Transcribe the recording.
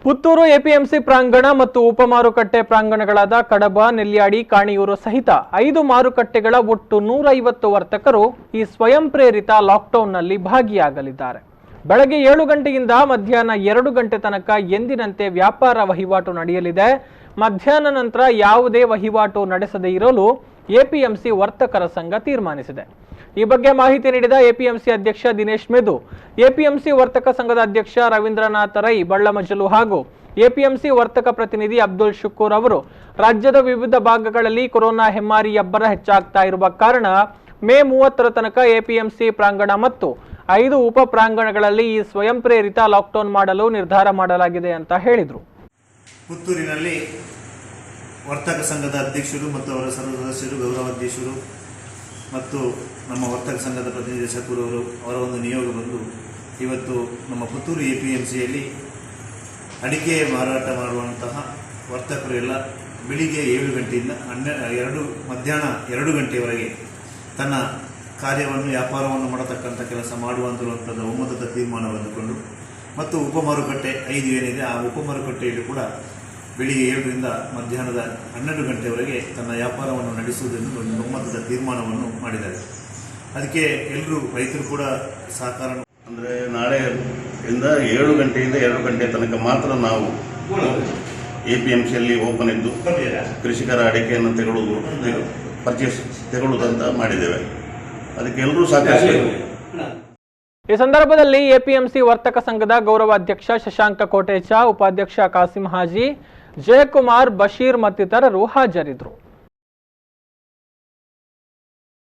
Puttur APMC ಪ್ರಾಂಗಣ ಮತ್ತು ಉಪಮಾರುಕಟ್ಟೆ ಪ್ರಾಂಗಣಗಳಾದ ಕಡಬ, ನೆಲ್ಯಾಡಿ, ಕಾಣಿಯೂರು ಸಹಿತ 5 ಮಾರುಕಟ್ಟೆಗಳ ಒಟ್ಟು 150 ವರ್ತಕರು ಈ ಸ್ವಯಂ ಪ್ರೇರಿತ ಲಾಕ್ಡೌನ್ನಲ್ಲಿ ಭಾಗಿಯಾಗಲಿದ್ದಾರೆ. ಬೆಳಗ್ಗೆ 7 ಗಂಟೆಯಿಂದ ಮಧ್ಯಾಹ್ನ 2 ಗಂಟೆ ತನಕ ಎಂದಿನಂತೆ ವ್ಯಾಪಾರ ವಹಿವಾಟು ನಡೆಯಲಿದೆ. ಮಧ್ಯಾಹ್ನ ನಂತರ ಯಾವುದೇ ವಹಿವಾಟು ನಡೆಸದೇ ಇರಲು ಎಪಿಎಂಸಿ ವರ್ತಕರ ಸಂಘ ತೀರ್ಮಾನಿಸಿದೆ. ಈ ಬಗ್ಗೆ ಮಾಹಿತಿ ನೀಡಿದ ಎಪಿಎಂಸಿ ಅಧ್ಯಕ್ಷ ದಿನೇಶ್ ಮೆದು, ಎಪಿಎಂಸಿ ವರ್ತಕ ಸಂಘದ ಅಧ್ಯಕ್ಷ ರವೀಂದ್ರನಾಥ ರೈ ಬಳ್ಳಮಜಲು ಹಾಗೂ ಎಪಿಎಂಸಿ ವರ್ತಕ ಪ್ರತಿನಿಧಿ ಅಬ್ದುಲ್ ಶುಕೂರ್ ಅವರು ರಾಜ್ಯದ ವಿವಿಧ ಭಾಗಗಳಲ್ಲಿ ಕೊರೋನಾ ಹೆಮ್ಮಾರಿ ಅಬ್ಬರ ಹೆಚ್ಚಾಗ್ತಾ ಇರುವ ಕಾರಣ ಮೇ 30ರ ತನಕ ಎಪಿಎಂಸಿ ಪ್ರಾಂಗಣ ಮತ್ತು 5 ಉಪ ಪ್ರಾಂಗಣಗಳಲ್ಲಿ ಈ ಸ್ವಯಂ ಪ್ರೇರಿತ ಲಾಕ್ಡೌನ್ ಮಾಡಲು ನಿರ್ಧಾರ ಮಾಡಲಾಗಿದೆ ಅಂತ ಹೇಳಿದರು. ಪುತ್ತೂರಿನಲ್ಲಿ ವರ್ತಕ ಸಂಘದ ಅಧ್ಯಕ್ಷರು ಮತ್ತು ಅವರ ಸದಸ್ಯರು, ಗೌರವಾಧ್ಯಕ್ಷರು ಮತ್ತು ನಮ್ಮ ವರ್ತಕ ಸಂಘದ ಪ್ರತಿನಿಧಿ ಶಕೂರ್ ಅವರು ಅವರ ಒಂದು ನಿಯೋಗ ಬಂದು ಇವತ್ತು ನಮ್ಮ ಪುತ್ತೂರು ಎಪಿಎಂಸಿಯಲ್ಲಿ ಅಡಿಕೆ ಮಾರಾಟ ಮಾಡುವಂತಹ ವರ್ತಕರು ಎಲ್ಲ ಬೆಳಿಗ್ಗೆ 7 ಗಂಟೆಯಿಂದ ಮಧ್ಯಾಹ್ನ 2 ಗಂಟೆಯವರೆಗೆ ತನ್ನ ಕಾರ್ಯವನ್ನು ವ್ಯಾಪಾರವನ್ನು ಮಾಡತಕ್ಕಂಥ ಕೆಲಸ ಮಾಡುವಂಥದ್ದು ಒಮ್ಮತದ ತೀರ್ಮಾನವನ್ನು ಮತ್ತು ಉಪಮಾರುಕಟ್ಟೆ 5 ಏನಿದೆ ಆ ಉಪಮಾರುಕಟ್ಟೆಯಲ್ಲಿ ಕೂಡ ಬೆಳಿಗ್ಗೆ 7ರಿಂದ ಮಧ್ಯಾಹ್ನದ 12 ಗಂಟೆವರೆಗೆ ತನ್ನ ವ್ಯಾಪಾರವನ್ನು ನಡೆಸುವುದೆಂದು ಒಂದು ಒಮ್ಮತದ ತೀರ್ಮಾನವನ್ನು ಮಾಡಿದ್ದಾರೆ. ಅದಕ್ಕೆ ಎಲ್ಲರೂ ರೈತರು ಕೂಡ ಸಹಕಾರ. ಅಂದರೆ ನಾಳೆಯಿಂದ 7 ಗಂಟೆಯಿಂದ 2 ಗಂಟೆ ತನಕ ಮಾತ್ರ ನಾವು ಎಪಿಎಂಸಿಯಲ್ಲಿ ಓಪನ್ ಇದ್ದು ಕೃಷಿಕರ ಅಡಿಕೆಯನ್ನು ತೆಗೊಳ್ಳುವುದಂತ ಮಾಡಿದ್ದೇವೆ. ಅದಕ್ಕೆ ಎಲ್ಲರೂ ಸಹಕರಿಸಬೇಕು. ಈ ಸಂದರ್ಭದಲ್ಲಿ ಎಪಿಎಂಸಿ ವರ್ತಕ ಸಂಘದ ಗೌರವಾಧ್ಯಕ್ಷ ಶಶಾಂಕ ಕೋಟೇಚ, ಉಪಾಧ್ಯಕ್ಷ ಕಾಸಿಂ ಹಾಜಿ, ಜಯಕುಮಾರ್, ಬಶೀರ್ ಮತ್ತಿತರರು ಹಾಜರಿದ್ದರು.